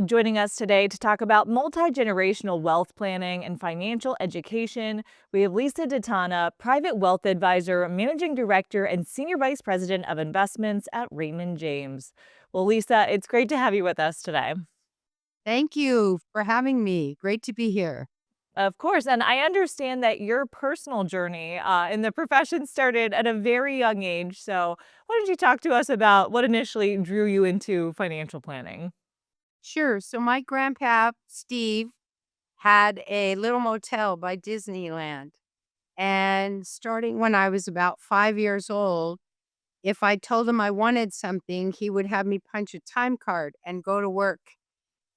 joining us today to talk about multi-generational wealth planning and financial education. We have Lisa DeTana, private wealth advisor, managing director, and senior vice president of investments at Raymond James. Well, Lisa, it's great to have you with us today. Thank you for having me. Great to be here. Of course, and I understand that your personal journey in the profession started at a very young age. So, why don't you talk to us about what initially drew you into financial planning? Sure. So, my grandpa, Steve, had a little motel by Disneyland. And starting when I was about 5 years old, if I told him I wanted something, he would have me punch a time card and go to work.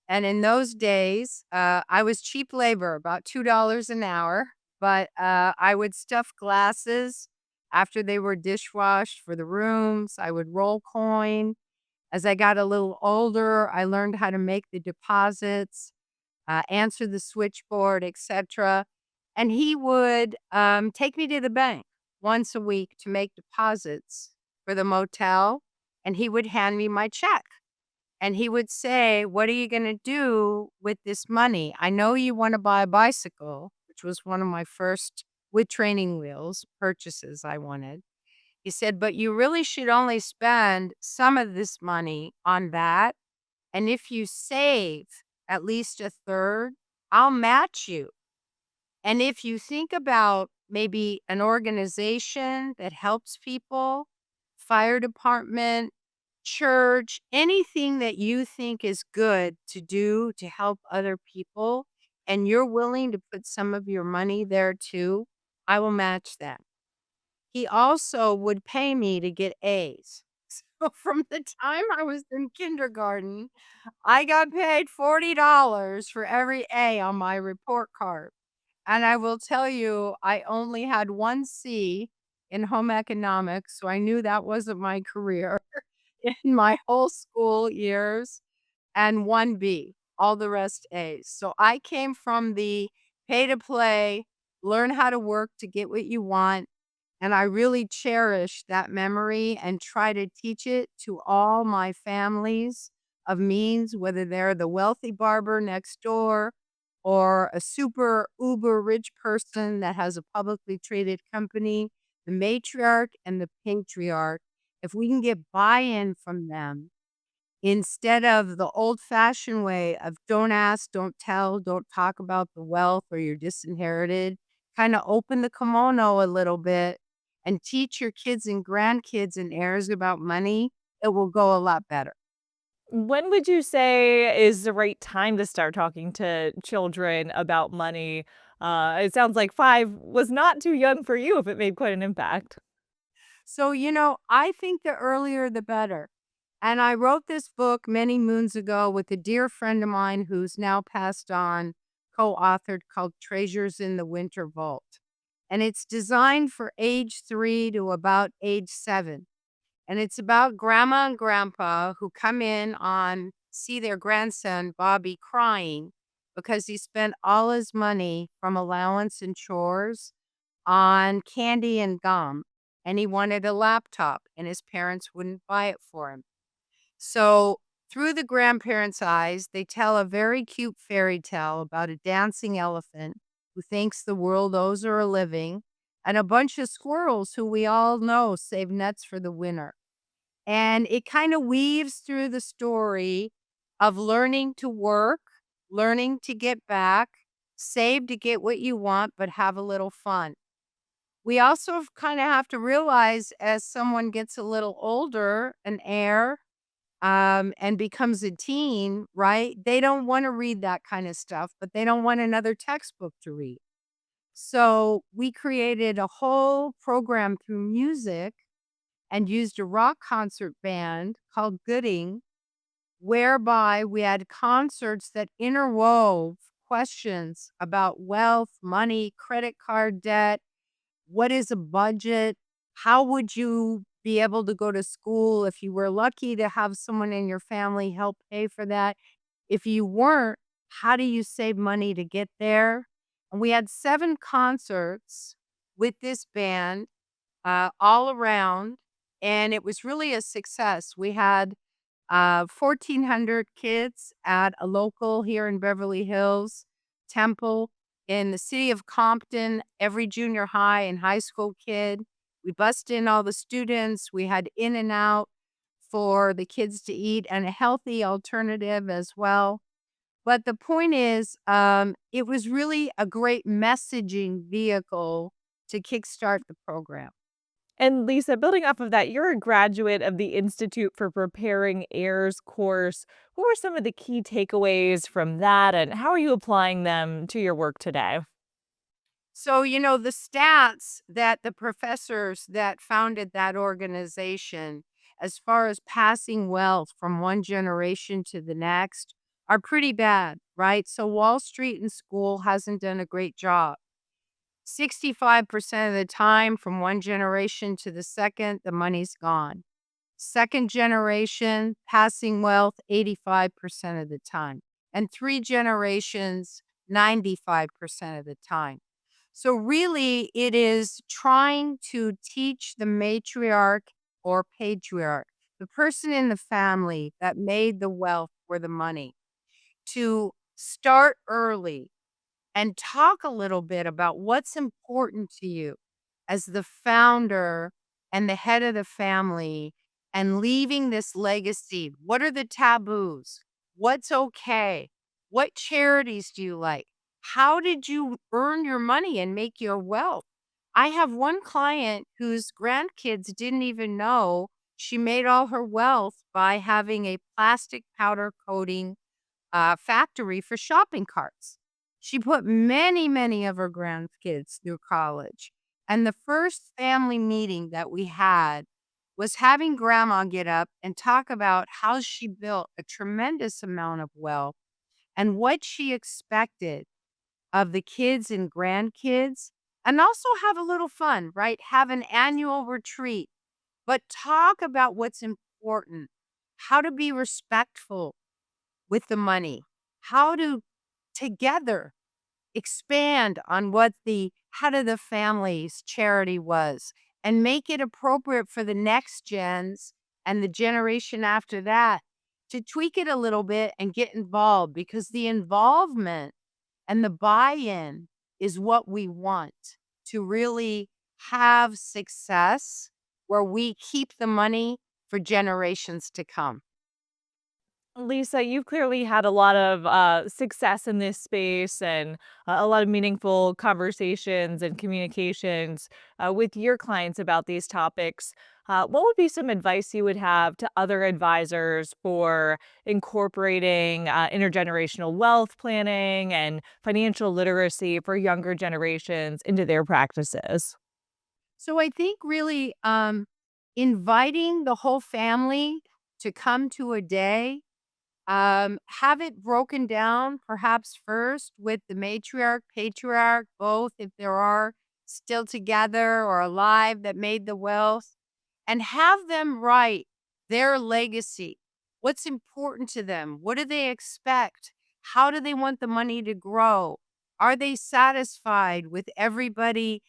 And in those days, I was cheap labor, about $2 an hour, but I would stuff glasses after they were dishwashed for the rooms. I would roll coin. As I got a little older, I learned how to make the deposits, answer the switchboard, etc. And he would take me to the bank once a week to make deposits for the motel, and he would hand me my check. And he would say, "What are you going to do with this money? I know you want to buy a bicycle," which was one of my first with training wheels purchases I wanted. He said, "But you really should only spend some of this money on that. And if you save at least a third, I'll match you. And if you think about maybe an organization that helps people, fire department, church, anything that you think is good to do to help other people, and you're willing to put some of your money there too, I will match that." He also would pay me to get A's. So from the time I was in kindergarten, I got paid $40 for every A on my report card. And I will tell you, I only had 1 C in home economics, so I knew that wasn't my career in my whole school years, and 1 B, all the rest A's. So I came from the pay to play, learn how to work to get what you want, and I really cherish that memory and try to teach it to all my families of means, whether they're the wealthy barber next door or a super uber rich person that has a publicly traded company, the matriarch and the patriarch. If we can get buy in from them, instead of the old-fashioned way of don't ask, don't tell, don't talk about the wealth or you're disinherited, kinda open the kimono a little bit and teach your kids and grandkids and heirs about money, it will go a lot better. When would you say is the right time to start talking to children about money? It sounds like 5 was not too young for you if it made quite an impact. So, I think the earlier the better. And I wrote this book many moons ago with a dear friend of mine who's now passed on, co-authored, called Treasures in the Winter Vault. And it's designed for age 3 to about age 7. And it's about grandma and grandpa who come in on see their grandson Bobby crying because he spent all his money from allowance and chores on candy and gum, and he wanted a laptop, and his parents wouldn't buy it for him. So, through the grandparents' eyes, they tell a very cute fairy tale about a dancing elephant who thinks the world owes her a living, and a bunch of squirrels who we all know save nuts for the winter. And it kind of weaves through the story of learning to work, learning to get back, save to get what you want, but have a little fun. We also kind of have to realize as someone gets a little older, an heir, and becomes a teen, right? They don't want to read that kind of stuff, but they don't want another textbook to read. So we created a whole program through music and used a rock concert band called Gooding, whereby we had concerts that interwove questions about wealth, money, credit card debt, what is a budget? How would you be able to go to school if you were lucky to have someone in your family help pay for that? If you weren't, how do you save money to get there? And we had 7 concerts with this band all around, and it was really a success. We had 1,400 kids at a local here in Beverly Hills temple. In the city of Compton, every junior high and high school kid. We bussed in all the students. We had in and out for the kids to eat and a healthy alternative as well. But the point is, it was really a great messaging vehicle to kickstart the program. And Lisa, building off of that, you're a graduate of the Institute for Preparing Heirs course. What were some of the key takeaways from that, and how are you applying them to your work today? So, the stats that the professors that founded that organization, as far as passing wealth from one generation to the next, are pretty bad, right? So, Wall Street and school hasn't done a great job. 65% of the time, from one generation to the second, the money's gone. Second generation, passing wealth 85% of the time. And three generations, 95% of the time. So, really, it is trying to teach the matriarch or patriarch, the person in the family that made the wealth or the money, to start early and talk a little bit about what's important to you as the founder and the head of the family and leaving this legacy. What are the taboos? What's okay? What charities do you like? How did you earn your money and make your wealth? I have one client whose grandkids didn't even know she made all her wealth by having a plastic powder coating factory for shopping carts. She put many, many of her grandkids through college. And the first family meeting that we had was having grandma get up and talk about how she built a tremendous amount of wealth and what she expected of the kids and grandkids, and also have a little fun, right? Have an annual retreat, but talk about what's important, how to be respectful with the money, how to together expand on what the head of the family's charity was and make it appropriate for the next gens and the generation after that to tweak it a little bit and get involved, because the involvement and the buy-in is what we want to really have success where we keep the money for generations to come. Lisa, you've clearly had a lot of success in this space and a lot of meaningful conversations and communications with your clients about these topics. What would be some advice you would have to other advisors for incorporating intergenerational wealth planning and financial literacy for younger generations into their practices? So I think really inviting the whole family to come to a day, have it broken down perhaps first with the matriarch, patriarch, both if there are still together or alive that made the wealth, and have them write their legacy. What's important to them? What do they expect? How do they want the money to grow? Are they satisfied with everybody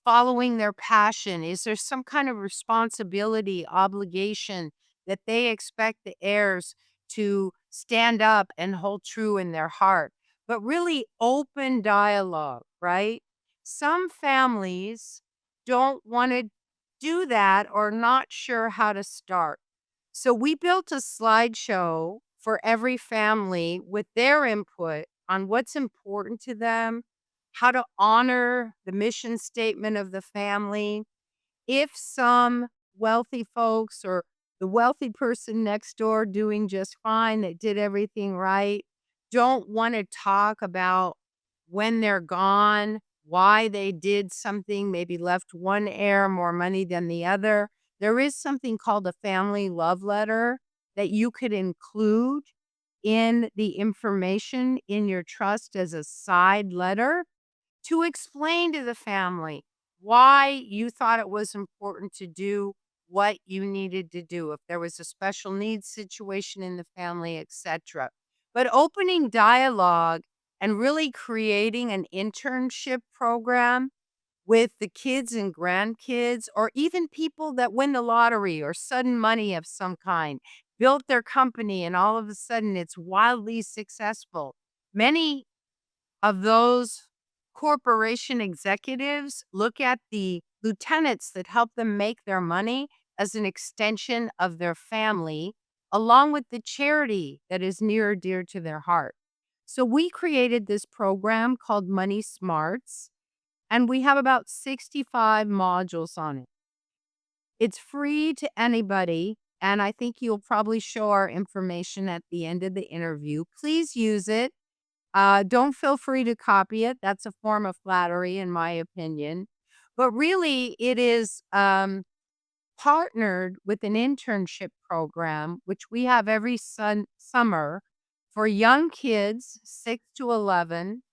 following their passion? Is there some kind of responsibility, obligation that they expect the heirs to stand up and hold true in their heart? But really open dialogue, right? Some families don't want to do that or not sure how to start. So we built a slideshow for every family with their input on what's important to them, how to honor the mission statement of the family. If some wealthy folks or the wealthy person next door doing just fine, that did everything right, don't want to talk about when they're gone, why they did something, maybe left one heir more money than the other, there is something called a family love letter that you could include in the information in your trust as a side letter to explain to the family why you thought it was important to do what you needed to do, if there was a special needs situation in the family, etc. But opening dialogue and really creating an internship program with the kids and grandkids, or even people that win the lottery or sudden money of some kind, built their company and all of a sudden it's wildly successful. Many of those corporation executives look at the lieutenants that help them make their money as an extension of their family, along with the charity that is near or dear to their heart. So we created this program called Money Smarts, and we have about 65 modules on it. It's free to anybody, and I think you'll probably show our information at the end of the interview. Please use it. Don't feel free to copy it. That's a form of flattery, in my opinion. But really, it is partnered with an internship program, which we have every summer for young kids, 6 to 11,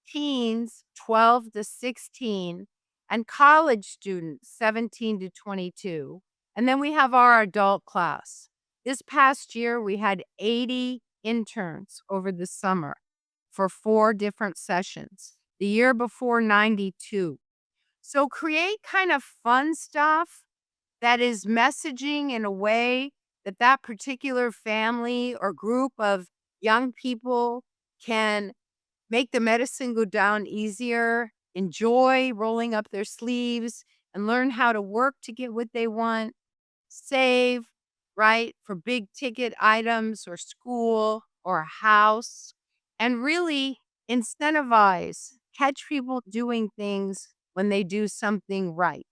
teens, 12 to 16, and college students, 17 to 22. And then we have our adult class. This past year, we had 80 interns over the summer for 4 different sessions. The year before, 92. So create kind of fun stuff that is messaging in a way that that particular family or group of young people can make the medicine go down easier, enjoy rolling up their sleeves, and learn how to work to get what they want, save, right, for big ticket items or school or a house, and really incentivize, catch people doing things when they do something right.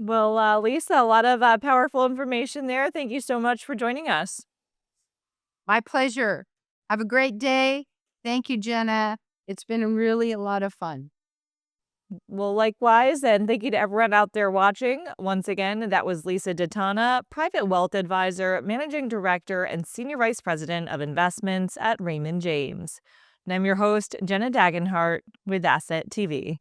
Well, Lisa, a lot of powerful information there. Thank you so much for joining us. My pleasure. Have a great day. Thank you, Jenna. It's been really a lot of fun. Well, likewise, and thank you to everyone out there watching. Once again, that was Lisa Datana, Private Wealth Advisor, Managing Director, and Senior Vice President of Investments at Raymond James. And I'm your host, Jenna Dagenhart, with Asset TV.